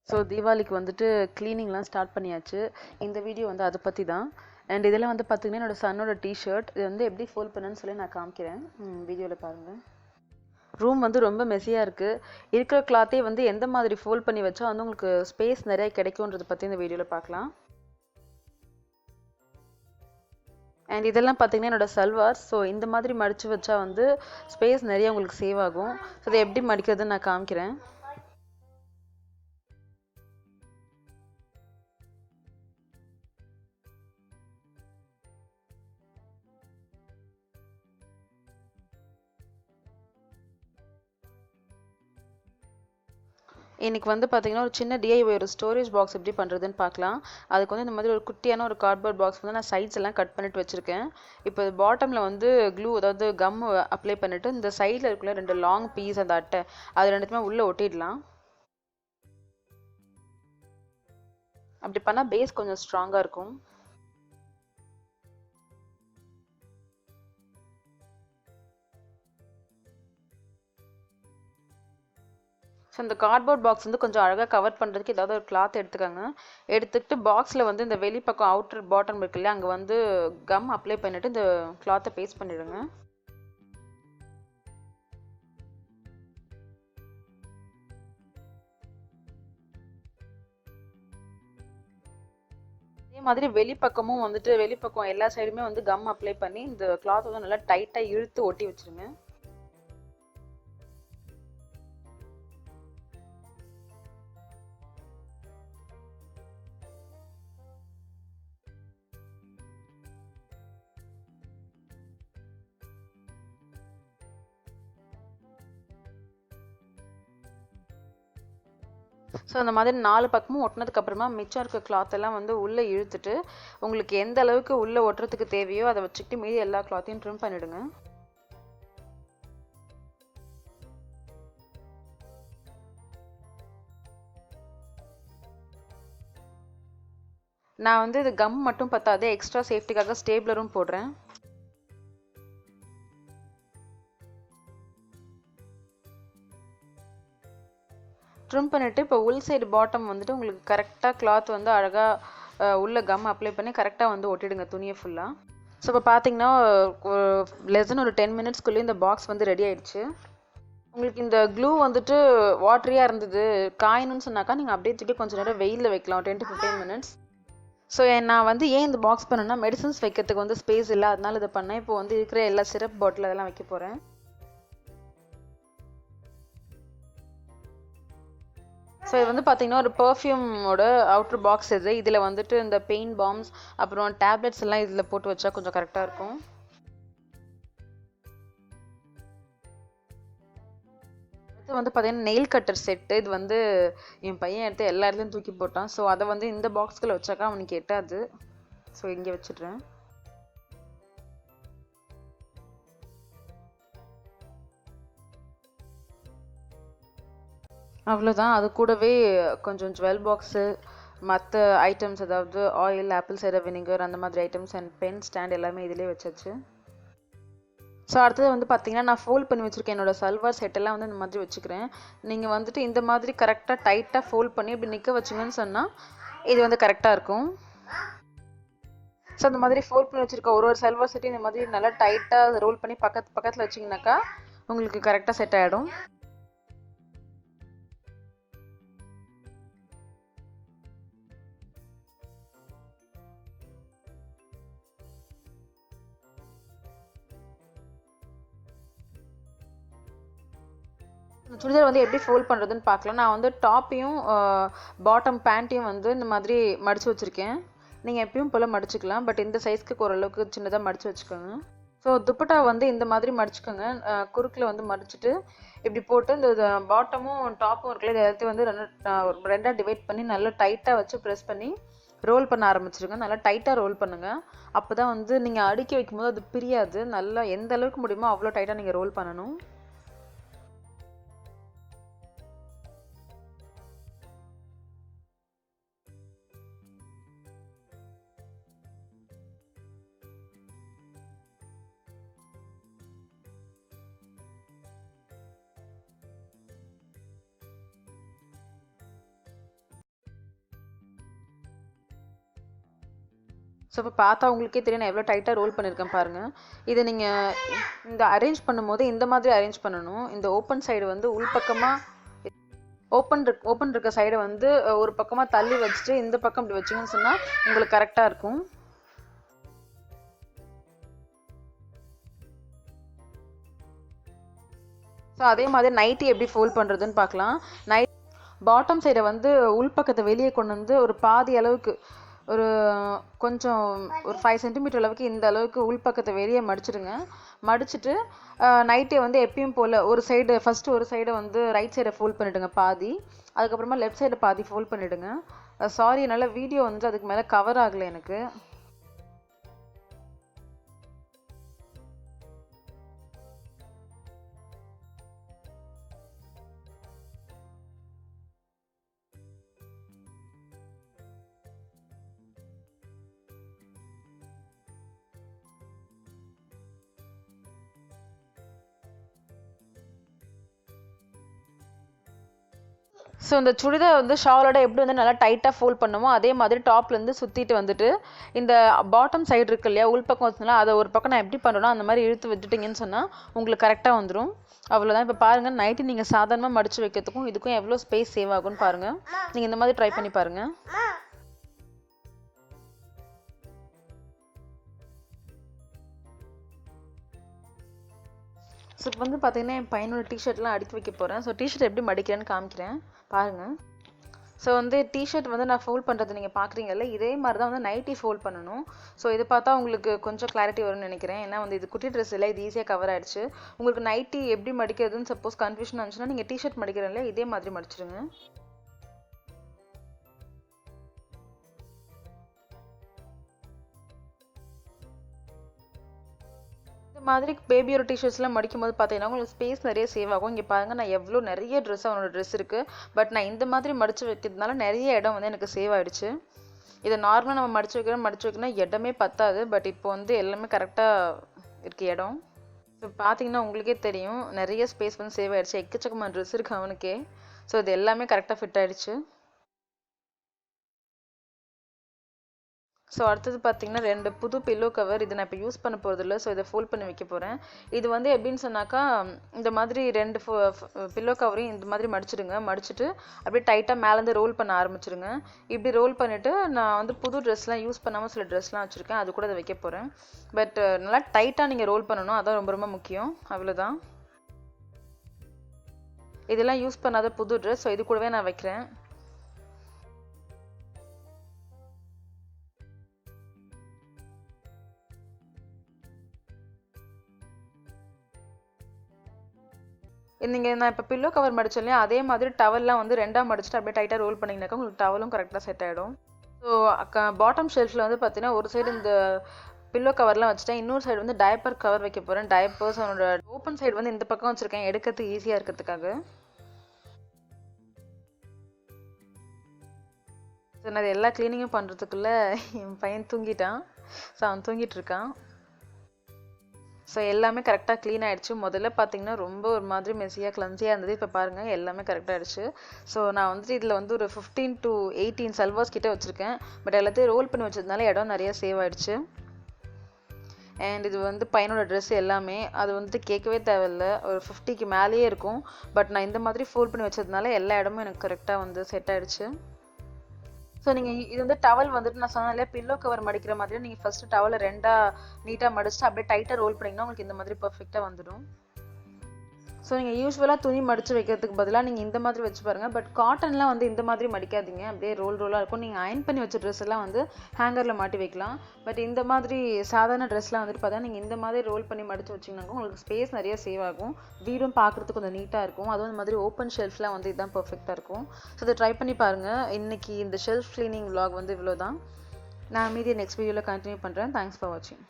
So தீபாவளிக்கு வந்துட்டு க்ளீனிங்லாம் start பண்ணியாச்சு. இந்த வீடியோ வந்து அதை பற்றி தான். அண்ட் இதெல்லாம் வந்து பார்த்தீங்கன்னா என்னோட சன்னோட டிஷர்ட். இது வந்து எப்படி ஃபோல்ட் பண்ணேன்னு சொல்லி நான் காமிக்கிறேன். வீடியோவில் பாருங்கள். ரூம் வந்து ரொம்ப மெஸ்ஸியாக இருக்குது. இருக்கிற கிளாத்தே வந்து எந்த மாதிரி ஃபோல்ட் பண்ணி வச்சா வந்து உங்களுக்கு ஸ்பேஸ் நிறைய கிடைக்கும்ன்றதை பற்றி இந்த வீடியோவில் பார்க்கலாம். அண்ட் இதெல்லாம் பார்த்தீங்கன்னா என்னோட சல்வார். ஸோ இந்த மாதிரி மடித்து வச்சா வந்து ஸ்பேஸ் நிறைய உங்களுக்கு சேவ் ஆகும். ஸோ இதை எப்படி மடிக்கிறதுன்னு நான் காமிக்கிறேன். இன்னைக்கு வந்து பார்த்தீங்கன்னா ஒரு சின்ன டிஐஒய் ஒரு ஸ்டோரேஜ் பாக்ஸ் எப்படி பண்ணுறதுன்னு பார்க்கலாம். அதுக்கு வந்து இந்த மாதிரி ஒரு குட்டியான ஒரு கார்ட்போர்ட் பாக்ஸ் வந்து நான் சைட்ஸ் எல்லாம் கட் பண்ணிட்டு வச்சுருக்கேன். இப்போ பாட்டமில் வந்து க்ளூ அதாவது கம் அப்ளை பண்ணிவிட்டு இந்த சைடில் இருக்குள்ள 2 லாங் பீஸ் அந்த அட்டை அது ரெண்டுத்துமே உள்ளே ஒட்டிடலாம். அப்படி பண்ணால் பேஸ் கொஞ்சம் ஸ்ட்ராங்காக இருக்கும். ஸோ இந்த கார்ட்போர்ட் பாக்ஸ் வந்து கொஞ்சம் அழகாக கவர் பண்ணுறதுக்கு ஏதாவது ஒரு கிளாத் எடுத்துக்கோங்க. எடுத்துக்கிட்டு பாக்ஸில் வந்து இந்த வெளிப்பக்கம் அவுட்டர் பாட்டம் இருக்கு இல்லையா, அங்கே வந்து கம் அப்ளை பண்ணிவிட்டு இந்த கிளாத்தை பேஸ்ட் பண்ணிவிடுங்க. அதே மாதிரி வெளிப்பக்கமும் வந்துட்டு வெளிப்பக்கம் எல்லா சைடுமே வந்து கம் அப்ளை பண்ணி இந்த கிளாத் வந்து நல்லா டைட்டாக இழுத்து ஒட்டி வச்சுருங்க. ஸோ அந்த மாதிரி 4 பக்கமும் ஒட்டினதுக்கு அப்புறமா மிச்சம் இருக்க கிளாத் எல்லாம் வந்து உள்ளே இழுத்துட்டு உங்களுக்கு எந்த அளவுக்கு உள்ளே ஒட்டுறதுக்கு தேவையோ அதை வச்சுக்கிட்டு மீதி எல்லா கிளாத்தையும் ட்ரிம் பண்ணிவிடுங்க. நான் வந்து இது கம் மட்டும் பத்தாது, எக்ஸ்ட்ரா சேஃப்டிக்காக ஸ்டேப்லரும் போடுறேன். ட்ரிம் பண்ணிவிட்டு இப்போ உள் சைடு பாட்டம் வந்துட்டு உங்களுக்கு கரெக்டாக கிளாத் வந்து அழகாக உள்ள கம் அப்ளை பண்ணி கரெக்டாக வந்து ஒட்டிடுங்க துணியை ஃபுல்லாக. ஸோ இப்போ பார்த்தீங்கன்னா லெஸ் தென் ஒரு 10 மினிட்ஸ்க்குள்ளேயே இந்த பாக்ஸ் வந்து ரெடி ஆயிடுச்சு. உங்களுக்கு இந்த க்ளூ வந்துட்டு வாட்டரியாக இருந்தது காயணும்னு சொன்னாக்கா நீங்கள் அப்படியே தூக்கி கொஞ்சம் நேரம் வெயிலில் வைக்கலாம் 10 to 15 மினிட்ஸ். ஸோ நான் வந்து ஏன் இந்த பாக்ஸ் பண்ணேன்னா மெடிசன்ஸ் வைக்கிறதுக்கு வந்து ஸ்பேஸ் இல்லை, அதனால இதை பண்ணேன். இப்போ வந்து இருக்கிற எல்லா சிரப் பாட்டில் அதெல்லாம் வைக்க போகிறேன். ஸோ இது வந்து பார்த்தீங்கன்னா ஒரு பர்ஃப்யூமோட அவுட்ரு பாக்ஸ் இது. இதில் வந்துட்டு இந்த பெயின் பாம்ஸ் அப்புறம் டேப்லெட்ஸ் எல்லாம் இதில் போட்டு வச்சா கொஞ்சம் கரெக்டாக இருக்கும். இது வந்து பார்த்தீங்கன்னா நெயில் கட்டர் செட்டு. இது வந்து என் பையன் எடுத்து எல்லா இடத்துலையும் தூக்கி போட்டான். ஸோ அதை வந்து இந்த பாக்ஸ்குள்ளே வச்சாக்கா அவனுக்கு எட்டாது. ஸோ இங்கே வச்சிடுறேன். அவ்வளோதான். அது கூடவே கொஞ்சம் ஜுவல் பாக்ஸு மற்ற ஐட்டம்ஸ் அதாவது ஆயில் ஆப்பிள் சைடர் வினிகர் அந்த மாதிரி ஐட்டம்ஸ் அண்ட் பென் ஸ்டாண்ட் எல்லாமே இதிலே வச்சாச்சு. ஸோ அடுத்தது வந்து பார்த்தீங்கன்னா நான் ஃபோல்ட் பண்ணி வச்சுருக்கேன். என்னோடய சல்வார் செட்டெல்லாம் வந்து இந்த மாதிரி வச்சுக்கிறேன். நீங்கள் வந்துட்டு இந்த மாதிரி கரெக்டாக டைட்டாக ஃபோல்ட் பண்ணி இப்படி நிற்க வச்சிங்கன்னு சொன்னால் இது வந்து கரெக்டாக இருக்கும். ஸோ அந்த மாதிரி ஃபோல்ட் பண்ணி வச்சுருக்க ஒரு சல்வார் செட்டையும் இந்த மாதிரி நல்லா டைட்டாக ரோல் பண்ணி பக்கத்தில் வச்சிங்கனாக்கா உங்களுக்கு கரெக்டாக செட் ஆகிடும். சுடிதார் வந்து எப்படி ஃபோல்ட் பண்ணுறதுன்னு பார்க்கலாம். நான் வந்து டாப்பையும் பாட்டம் பேண்ட்டையும் வந்து இந்த மாதிரி மடித்து வச்சுருக்கேன். நீங்கள் எப்பயும் போல் மடிச்சுக்கலாம். பட் இந்த சைஸ்க்கு ஓரளவுக்கு சின்னதாக மடித்து வச்சுக்கோங்க. ஸோ துப்பட்டா வந்து இந்த மாதிரி மடிச்சுக்கோங்க. குறுக்கில் வந்து மடிச்சுட்டு இப்படி போட்டு இந்த பாட்டமும் டாப்பும் இருக்குல்ல இது எல்லாத்தையும் வந்து ரெண்டாக டிவைட் பண்ணி நல்லா டைட்டாக வச்சு ப்ரெஸ் பண்ணி ரோல் பண்ண ஆரம்பிச்சிருங்க. நல்லா டைட்டாக ரோல் பண்ணுங்கள். அப்போ தான் வந்து நீங்கள் அடுக்கி வைக்கும்போது அது பிரியாது. நல்லா எந்த அளவுக்கு முடியுமோ அவ்வளோ டைட்டாக நீங்கள் ரோல் பண்ணணும். ஸோ இப்போ பார்த்தா உங்களுக்கே தெரியும் நான் எவ்வளோ டைட்டாக ரோல் பண்ணியிருக்கேன் பாருங்கள். இதை நீங்கள் இந்த அரேஞ்ச் பண்ணும்போது இந்த மாதிரி அரேஞ்ச் பண்ணணும். இந்த ஓப்பன் சைடு வந்து உள்பக்கமாக ஓப்பன் இருக்க சைடை வந்து ஒரு பக்கமாக தள்ளி வச்சுட்டு இந்த பக்கம் இப்படி வச்சிங்கன்னு சொன்னால் உங்களுக்கு கரெக்டாக இருக்கும். ஸோ அதே மாதிரி நைட்டி எப்படி ஃபோல்ட் பண்ணுறதுன்னு பார்க்கலாம். பாட்டம் சைடை வந்து உள்பக்கத்தை வெளியே கொண்டு வந்து ஒரு பாதி அளவுக்கு ஒரு கொஞ்சம் ஒரு 5 சென்டிமீட்டர் அளவுக்கு இந்த அளவுக்கு உள்பக்கத்தை வெளியே மடிச்சிடுங்க. மடிச்சுட்டு நைட்டே வந்து எப்பயும் போல் ஃபஸ்ட்டு ஒரு சைடை வந்து ரைட் சைடை ஃபோல்ட் பண்ணிவிடுங்க பாதி. அதுக்கப்புறமா லெஃப்ட் சைடை பாதி ஃபோல்ட் பண்ணிவிடுங்க. சாரி, என்னால் வீடியோ வந்து அதுக்கு மேலே கவர் ஆகலை எனக்கு. ஸோ இந்த சுடிதார் வந்து ஷாலோட எப்படி வந்து நல்லா டைட்டாக ஃபோல்ட் பண்ணுமோ அதே மாதிரி டாப்லேருந்து சுற்றிட்டு வந்துட்டு இந்த பாட்டம் சைடு இருக்கு இல்லையா, உள்பக்கம் வச்சுனா அதை ஒரு பக்கம் நான் எப்படி பண்ணுறேனோ அந்த மாதிரி இழுத்து விட்டுட்டிங்கன்னு சொன்னால் உங்களுக்கு கரெக்டாக வந்துடும். அவ்வளோதான். இப்போ பாருங்கள், நைட்டு நீங்கள் சாதாரணமாக மடித்து வைக்கிறதுக்கும் இதுக்கும் எவ்வளோ ஸ்பேஸ் சேவ் ஆகும்னு பாருங்கள். நீங்கள் இந்த மாதிரி ட்ரை பண்ணி பாருங்கள். ஸோ இப்போ வந்து பார்த்தீங்கன்னா என் பையனோட டிஷர்ட்லாம் அடுக்கி வைக்க போகிறேன். ஸோ டிஷர்ட் எப்படி மடிக்கிறேன்னு காமிக்கிறேன் பாருங்கள். ஸோ வந்து டிஷர்ட் வந்து நான் ஃபோல்ட் பண்ணுறது நீங்கள் பார்க்குறீங்கல்ல, இதே மாதிரி தான் வந்து நைட்டி ஃபோல்ட் பண்ணணும். ஸோ இது பார்த்தா உங்களுக்கு கொஞ்சம் கிளாரிட்டி வரும்னு நினைக்கிறேன். ஏன்னா வந்து இது குட்டி ட்ரெஸ் இல்லை, இது ஈஸியாக கவர் ஆகிடுச்சு. உங்களுக்கு நைட்டி எப்படி மடிக்கிறதுன்னு சப்போஸ் கன்ஃபியூஷன் இருந்துச்சுன்னா நீங்கள் டிஷர்ட் மடிக்கிறேன்ல இதே மாதிரி மடிச்சிடுங்க. இந்த மாதிரி பேபியோட டிஷர்ட்ஸ்லாம் மடிக்கும் போது பார்த்தீங்கன்னா உங்களுக்கு ஸ்பேஸ் நிறைய சேவ் ஆகும். இங்கே பாருங்கள், நான் எவ்வளோ நிறைய அவனோட ட்ரெஸ் இருக்குது. பட் நான் இந்த மாதிரி மடித்து வைக்கிறதுனால நிறைய இடம் வந்து எனக்கு சேவ் ஆகிடுச்சு. இதை நார்மலாக நம்ம மடித்து வைக்கணும் இடமே பத்தாது. பட் இப்போ வந்து எல்லாமே கரெக்டாக இருக்குது இடம். ஸோ பார்த்தீங்கன்னா உங்களுக்கே தெரியும் நிறைய ஸ்பேஸ் வந்து சேவ் ஆகிடுச்சு. எக்கச்சக்கமான ட்ரெஸ் இருக்குது அவனுக்கே. ஸோ இது எல்லாமே கரெக்டாக ஃபிட் ஆகிடுச்சு. ஸோ அடுத்தது பார்த்தீங்கன்னா 2 புது பில்லோ கவர். இது நான் இப்போ யூஸ் பண்ண போகிறதில்ல. ஸோ இதை ஃபோல்ட் பண்ணி வைக்க போகிறேன். இது வந்து எப்படின்னு சொன்னாக்கா, இந்த மாதிரி 2 பில்லோ கவரையும் இந்த மாதிரி மடிச்சிடுங்க. மடிச்சுட்டு அப்படியே டைட்டாக மேலேருந்து ரோல் பண்ண ஆரம்பிச்சிடுங்க. இப்படி ரோல் பண்ணிவிட்டு நான் வந்து புது ட்ரெஸ்லாம் யூஸ் பண்ணாமல் சில ட்ரெஸ்லாம் வச்சுருக்கேன், அது கூட அதை வைக்க போகிறேன். பட் நல்லா டைட்டாக நீங்கள் ரோல் பண்ணணும், அதான் ரொம்ப ரொம்ப முக்கியம். அவ்வளோதான். இதெல்லாம் யூஸ் பண்ணாத புது ட்ரெஸ். ஸோ இது கூடவே நான் வைக்கிறேன். நீங்கள் நான் இப்போ பில்லோ கவர் மடிச்சேன் இல்லையா, அதே மாதிரி டவல்லாம் வந்து 2ஆக மடிச்சுட்டு அப்படியே டைட்டாக ரோல் பண்ணிங்கனாக்கா உங்களுக்கு டவலும் கரெக்டாக செட் ஆகிடும். ஸோ பாட்டம் ஷெல்ஃபில் வந்து பார்த்தீங்கன்னா ஒரு சைடு இந்த பில்லோ கவர்லாம் வச்சுட்டேன், இன்னொரு சைடு வந்து டயப்பர் கவர் வைக்க போகிறேன். டயப்பர்ஸ் அவனோட ஓப்பன் சைடு வந்து இந்த பக்கம் வச்சுருக்கேன், எடுக்கிறதுக்கு ஈஸியாக இருக்கிறதுக்காக. ஸோ நான் எல்லா க்ளீனிங்கும் பண்ணுறதுக்குள்ளே என் பையன் தூங்கிட்டான். ஸோ அவன் தூங்கிட்டு இருக்கான். ஸோ எல்லாமே கரெக்டாக க்ளீன் ஆகிடுச்சு. முதல்ல பார்த்தீங்கன்னா ரொம்ப ஒரு மாதிரி மெஸ்ஸியாக கிளம்ஸியாக இருந்தது. இப்போ பாருங்கள் எல்லாமே கரெக்டாக ஆகிடுச்சு. ஸோ நான் வந்துட்டு இதில் வந்து ஒரு 15 to 18 சல்வாஸ் கிட்டே வச்சுருக்கேன். பட் எல்லாத்தையும் ரோல் பண்ணி வச்சதுனால இடம் நிறையா சேவ் ஆகிடுச்சு. அண்ட் இது வந்து பையனோட ட்ரெஸ் எல்லாமே அது வந்துட்டு கேட்கவே தேவையில்லை, ஒரு 50க்கு மேலேயே இருக்கும். பட் நான் இந்த மாதிரி ஃபோல்ட் பண்ணி வச்சதுனால எல்லா இடமும் எனக்கு கரெக்டாக வந்து செட் ஆகிடுச்சு. ஸோ நீங்கள் இது வந்து டவல் வந்துட்டு நான் சொன்னேன் இல்லையா, பில்லோ கவர் மடிக்கிற மாதிரி நீங்கள் ஃபஸ்ட்டு டவலை 2ஆக நீட்டாக மடிச்சுட்டு அப்படியே டைட்டாக ரோல் பண்ணிங்கன்னா உங்களுக்கு இந்த மாதிரி பர்ஃபெக்டாக வந்துடும். ஸோ நீங்கள் யூஸ்வலாக துணி மடித்து வைக்கிறதுக்கு பதிலாக நீங்கள் இந்த மாதிரி வச்சு பாருங்கள். பட் காட்டன்லாம் வந்து இந்த மாதிரி மடிக்காதீங்க, அப்படியே ரோலாக இருக்கும். நீங்கள் அயன் பண்ணி வச்ச ட்ரெஸ் எல்லாம் வந்து ஹேங்கரில் மாட்டி வைக்கலாம். பட் இந்த மாதிரி சாதாரண ட்ரெஸ்லாம் வந்துட்டு பார்த்தா நீங்கள் இந்த மாதிரி ரோல் பண்ணி மடித்து வச்சிங்கனாக்கா உங்களுக்கு ஸ்பேஸ் நிறைய சேவ் ஆகும். வீடும் பார்க்குறதுக்கு கொஞ்சம் நீட்டாக இருக்கும். அதுவும் இந்த மாதிரி ஓப்பன் ஷெல்ஃப்லாம் வந்து இதுதான் பர்ஃபெக்டாக இருக்கும். ஸோ இதை ட்ரை பண்ணி பாருங்கள். இன்றைக்கி இந்த ஷெல்ஃப் க்ளீனிங் vlog வந்து இவ்வளோ தான். நான் மீதி நெக்ஸ்ட் வீடியோவில் கண்டினியூ பண்ணுறேன். தேங்க்ஸ் ஃபார் வாட்சிங்.